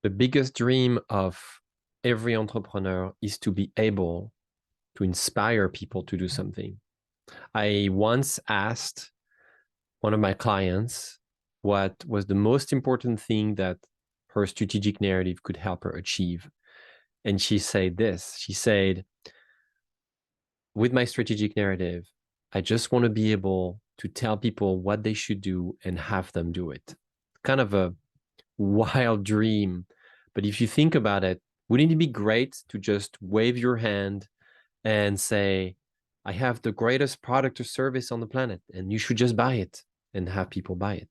The biggest dream of every entrepreneur is to be able to inspire people to do something. I once asked one of my clients what was the most important thing that her strategic narrative could help her achieve. And she said this. She said, with my strategic narrative, I just want to be able to tell people what they should do and have them do it. Kind of a wild dream. But if you think about it, wouldn't it be great to just wave your hand and say, I have the greatest product or service on the planet, and you should just buy it and have people buy it?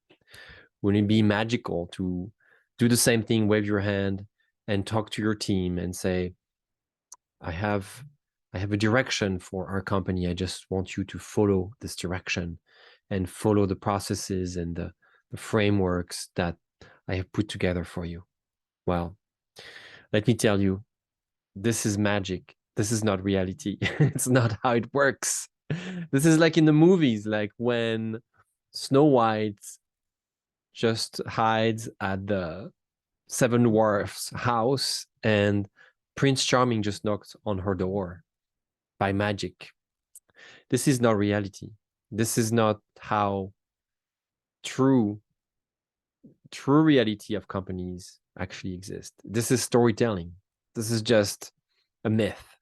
Wouldn't it be magical to do the same thing, wave your hand and talk to your team and say, I have a direction for our company. I just want you to follow this direction and follow the processes and the frameworks that I have put together for you. Well, let me tell you, this is magic. This is not reality. It's not how it works. This is like in the movies, like when Snow White just hides at the Seven Dwarfs house and Prince Charming just knocks on her door by magic. This is not reality. This is not how true reality of companies actually exist. This is storytelling. This is just a myth.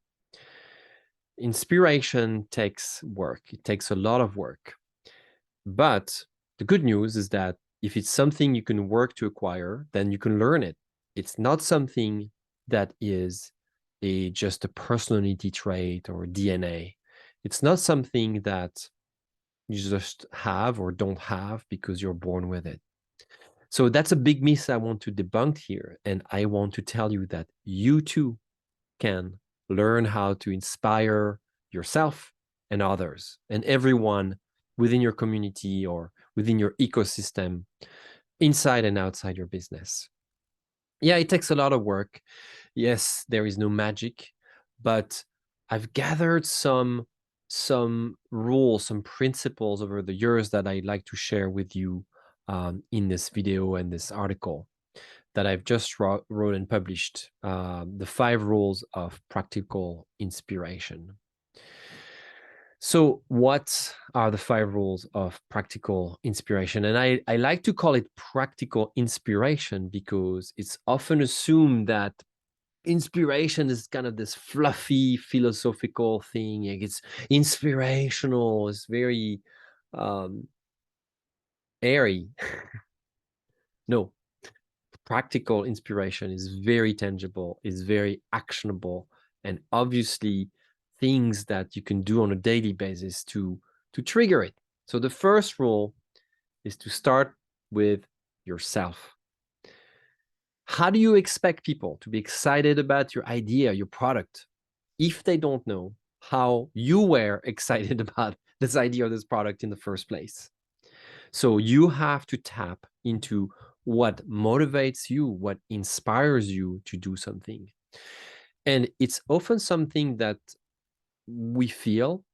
Inspiration takes work. It takes a lot of work. But the good news is that if it's something you can work to acquire, then you can learn it. It's not something that is just a personality trait or DNA. It's not something that you just have or don't have because you're born with it. So that's a big myth I want to debunk here. And I want to tell you that you too can learn how to inspire yourself and others and everyone within your community or within your ecosystem, inside and outside your business. Yeah, it takes a lot of work. Yes, there is no magic, but I've gathered some rules, some principles over the years that I'd like to share with you in this video and this article that I've just wrote and published, the 5 rules of practical inspiration. So what are the 5 rules of practical inspiration? And I like to call it practical inspiration because it's often assumed that inspiration is kind of this fluffy philosophical thing. Like it's inspirational, it's very airy. No, practical inspiration is very tangible, is very actionable, and obviously things that you can do on a daily basis to trigger it. So the first rule is to start with yourself. How do you expect people to be excited about your idea, your product, if they don't know how you were excited about this idea or this product in the first place? So you have to tap into what motivates you, what inspires you to do something. And it's often something that we feel,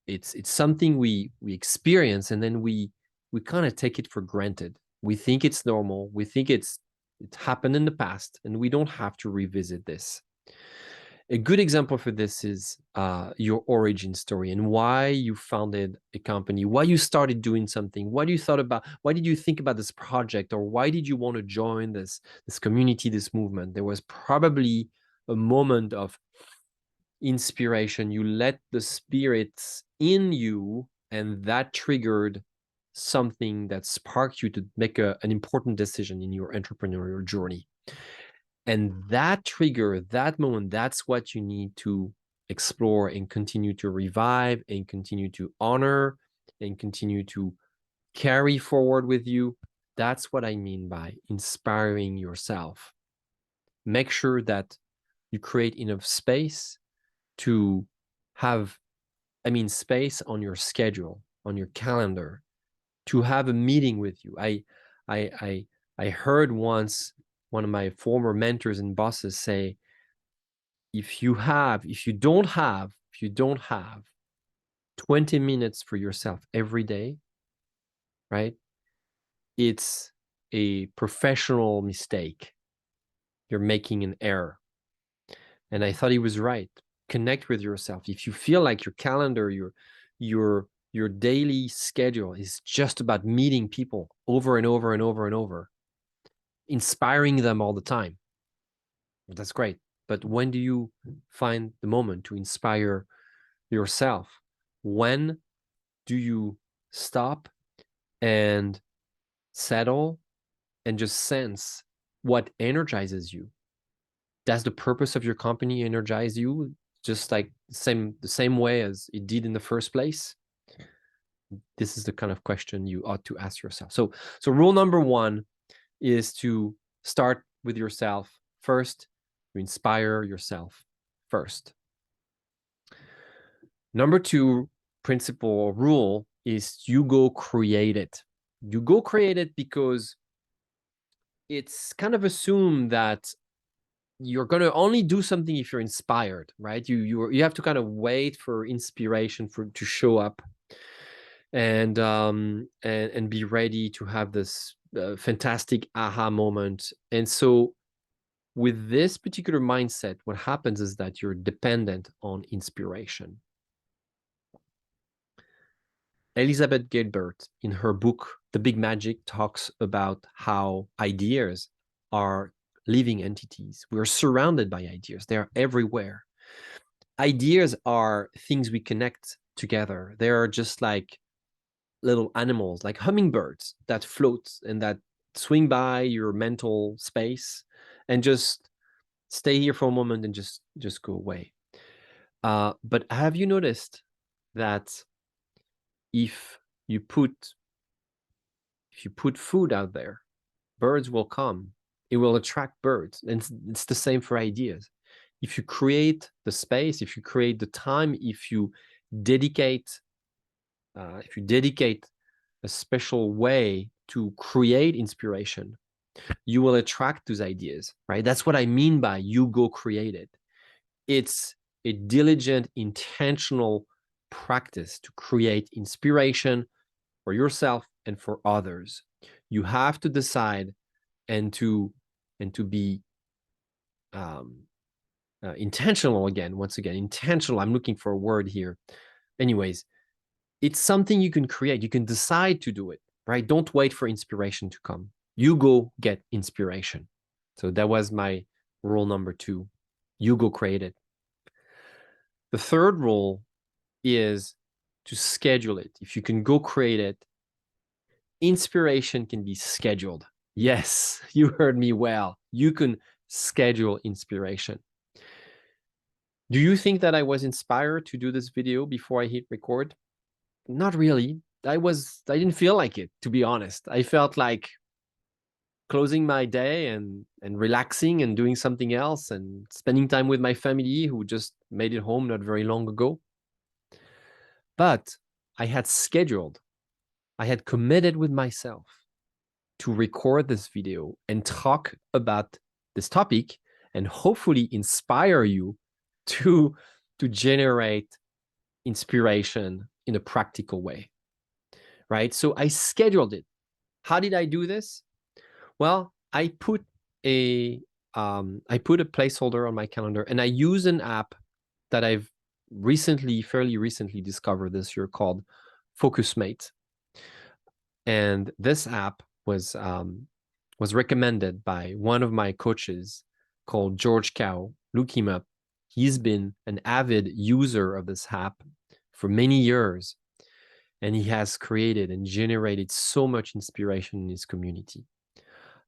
it's something we experience, and then we kind of take it for granted. We think it's normal. We think it happened in the past, and we don't have to revisit this. A good example for this is your origin story and why you founded a company, why you started doing something, what you thought about, why did you think about this project, or why did you want to join this community, this movement? There was probably a moment of inspiration. You let the spirits in you, and that triggered something that sparked you to make an important decision in your entrepreneurial journey. And that trigger, that moment, that's what you need to explore and continue to revive and continue to honor and continue to carry forward with you. That's what I mean by inspiring yourself. Make sure that you create enough space to have, space on your schedule, on your calendar, to have a meeting with you. I heard once one of my former mentors and bosses say, if you don't have 20 minutes for yourself every day, right? It's a professional mistake. you're making an error. And I thought he was right. Connect with yourself. If you feel like your calendar, your daily schedule is just about meeting people over and over and over and over, inspiring them all the time, that's great. But when do you find the moment to inspire yourself? When do you stop and settle and just sense what energizes you? Does the purpose of your company energize you just like the same way as it did in the first place? This is the kind of question you ought to ask yourself. So rule number one is to start with yourself first. You inspire yourself first. Number two principle or rule is you go create it. You go create it because it's kind of assumed that you're going to only do something if you're inspired, right? You have to kind of wait for inspiration to show up and be ready to have this fantastic aha moment. And so with this particular mindset, what happens is that you're dependent on inspiration. Elizabeth Gilbert, in her book, The Big Magic, talks about how ideas are living entities. We're surrounded by ideas. They're everywhere. Ideas are things we connect together. They are just like little animals, like hummingbirds that float and that swing by your mental space and just stay here for a moment and just go away. But have you noticed that if you put food out there, birds will come. It will attract birds. And it's the same for ideas. If you create the space, if you create the time, if you dedicate a special way to create inspiration, you will attract those ideas, right? That's what I mean by you go create it. It's a diligent, intentional practice to create inspiration for yourself and for others. You have to decide and to be intentional again. Once again, intentional. I'm looking for a word here. Anyways, it's something you can create. You can decide to do it, right? Don't wait for inspiration to come. You go get inspiration. So that was my rule number two. You go create it. The third rule is to schedule it. If you can go create it, inspiration can be scheduled. Yes, you heard me well. You can schedule inspiration. Do you think that I was inspired to do this video before I hit record? Not really. I didn't feel like it, to be honest. I felt like closing my day and relaxing and doing something else and spending time with my family who just made it home not very long ago. But I had scheduled, I had committed with myself to record this video and talk about this topic and hopefully inspire you to generate inspiration in a practical way, right? So I scheduled it. How did I do this? Well, I put a placeholder on my calendar, and I use an app that I've fairly recently discovered this year called FocusMate. And this app was recommended by one of my coaches called George Cow. Look him up. He's been an avid user of this app for many years, and he has created and generated so much inspiration in his community.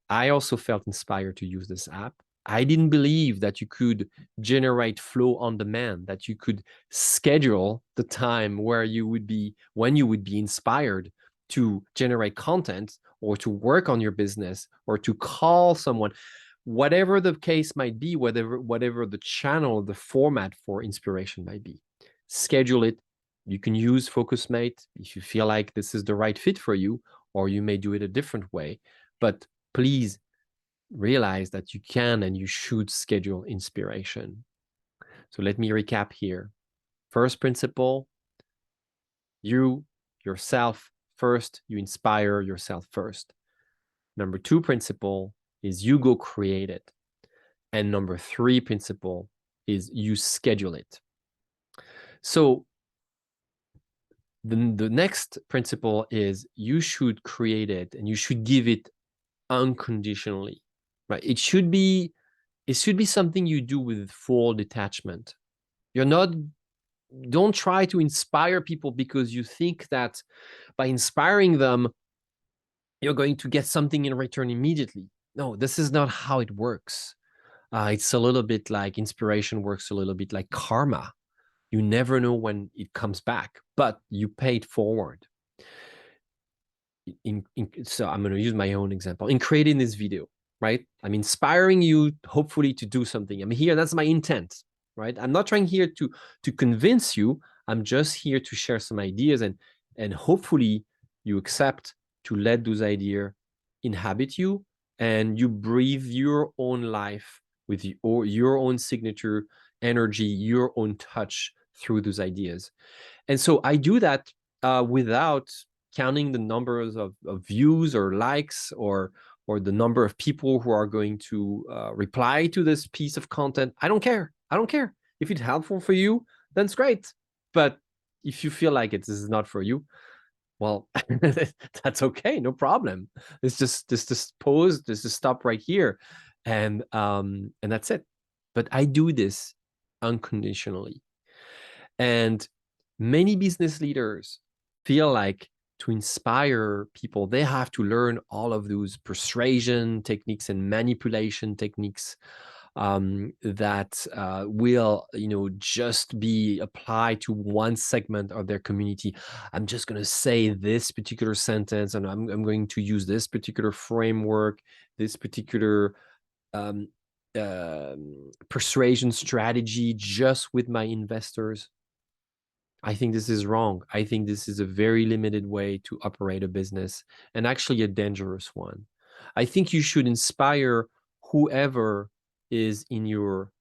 I also felt inspired to use this app. I didn't believe that you could generate flow on demand, that you could schedule the time when you would be inspired to generate content or to work on your business or to call someone, whatever the case might be, whatever the channel, the format for inspiration might be. Schedule it. You can use FocusMate if you feel like this is the right fit for you, or you may do it a different way. But please realize that you can and you should schedule inspiration. So let me recap here. First principle, yourself first, you inspire yourself first. Number two principle is you go create it. And number 3 principle is you schedule it. So the next principle is you should create it and you should give it unconditionally, right? It should be something you do with full detachment. Don't try to inspire people because you think that by inspiring them, you're going to get something in return immediately. No, this is not how it works. It's a little bit like inspiration works a little bit like karma. You never know when it comes back, but you pay it forward. So I'm going to use my own example. In creating this video, right? I'm inspiring you, hopefully, to do something. I'm here. That's my intent, right? I'm not trying here to convince you. I'm just here to share some ideas and hopefully you accept to let those ideas inhabit you and you breathe your own life with your own signature, energy, your own touch through those ideas. And so I do that without counting the numbers of views or likes or the number of people who are going to reply to this piece of content. I don't care. I don't care. If it's helpful for you, then it's great. But if you feel like this is not for you, well, that's okay. No problem. Let's just pause. Let's just stop right here, and that's it. But I do this unconditionally. And many business leaders feel like to inspire people, they have to learn all of those persuasion techniques and manipulation techniques that will, just be applied to one segment of their community. I'm just going to say this particular sentence, and I'm going to use this particular framework, this particular um, persuasion strategy just with my investors. I think this is wrong. I think this is a very limited way to operate a business and actually a dangerous one. I think you should inspire whoever is in your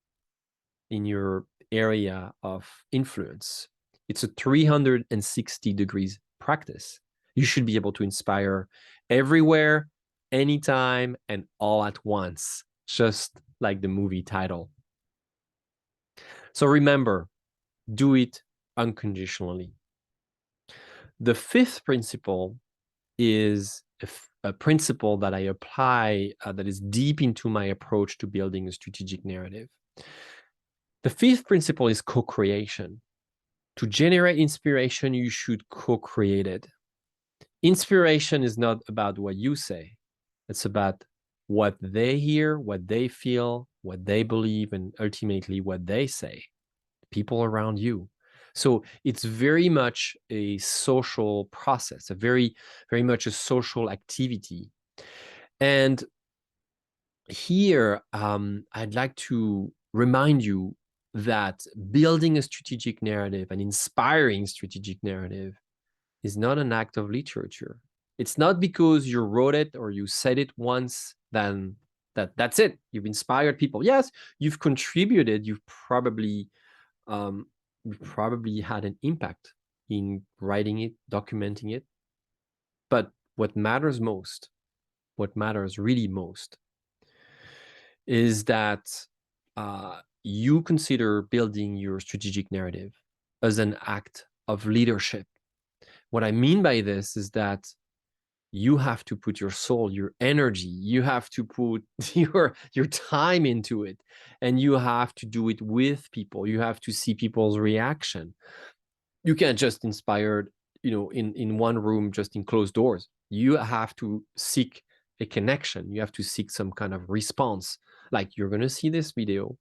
area of influence. It's a 360 degrees practice. You should be able to inspire everywhere, anytime, and all at once, just like the movie title. So remember, do it unconditionally. The 5th principle is a principle that I apply that is deep into my approach to building a strategic narrative. The 5th principle is co-creation. To generate inspiration, you should co-create it. Inspiration is not about what you say. It's about what they hear, what they feel, what they believe, and ultimately what they say. People around you. So it's very much a social process, a very, very much a social activity. And here, I'd like to remind you that building a strategic narrative, an inspiring strategic narrative, is not an act of literature. It's not because you wrote it or you said it once, then that's it. You've inspired people. Yes, you've contributed. Um, you've probably had an impact in writing it, documenting it. But what matters most, what matters really most, is that you consider building your strategic narrative as an act of leadership. What I mean by this is that you have to put your soul, your energy, you have to put your time into it, and you have to do it with people. You have to see people's reaction. You can't just inspire, in one room, just in closed doors. You have to seek a connection. You have to seek some kind of response. Like, you're going to see this video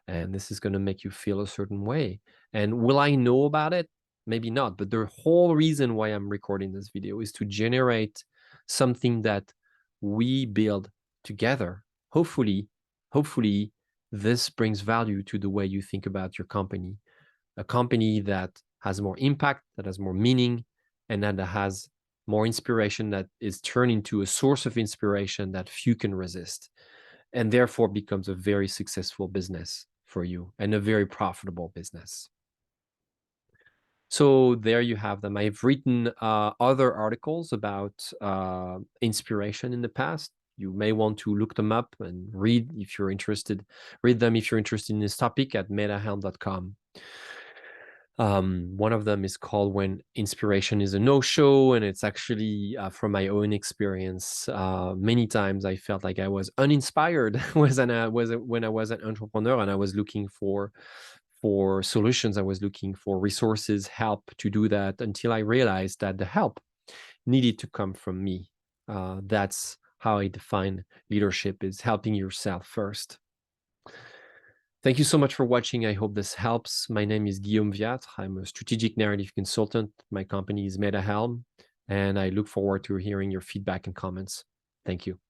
and this is going to make you feel a certain way. And will I know about it? Maybe not. But the whole reason why I'm recording this video is to generate something that we build together. Hopefully, this brings value to the way you think about your company. A company that has more impact, that has more meaning, and that has more inspiration, that is turned into a source of inspiration that few can resist, and therefore becomes a very successful business for you and a very profitable business. So there you have them. I've written other articles about inspiration in the past. You may want to look them up and read if you're interested. Read them if you're interested in this topic at metahelm.com. One of them is called When Inspiration is a No-Show, and it's actually from my own experience. Many times I felt like I was uninspired when I was an entrepreneur and I was looking for solutions. I was looking for resources, help to do that, until I realized that the help needed to come from me. That's how I define leadership, is helping yourself first. Thank you so much for watching. I hope this helps. My name is Guillaume Viatre. I'm a strategic narrative consultant. My company is MetaHelm, and I look forward to hearing your feedback and comments. Thank you.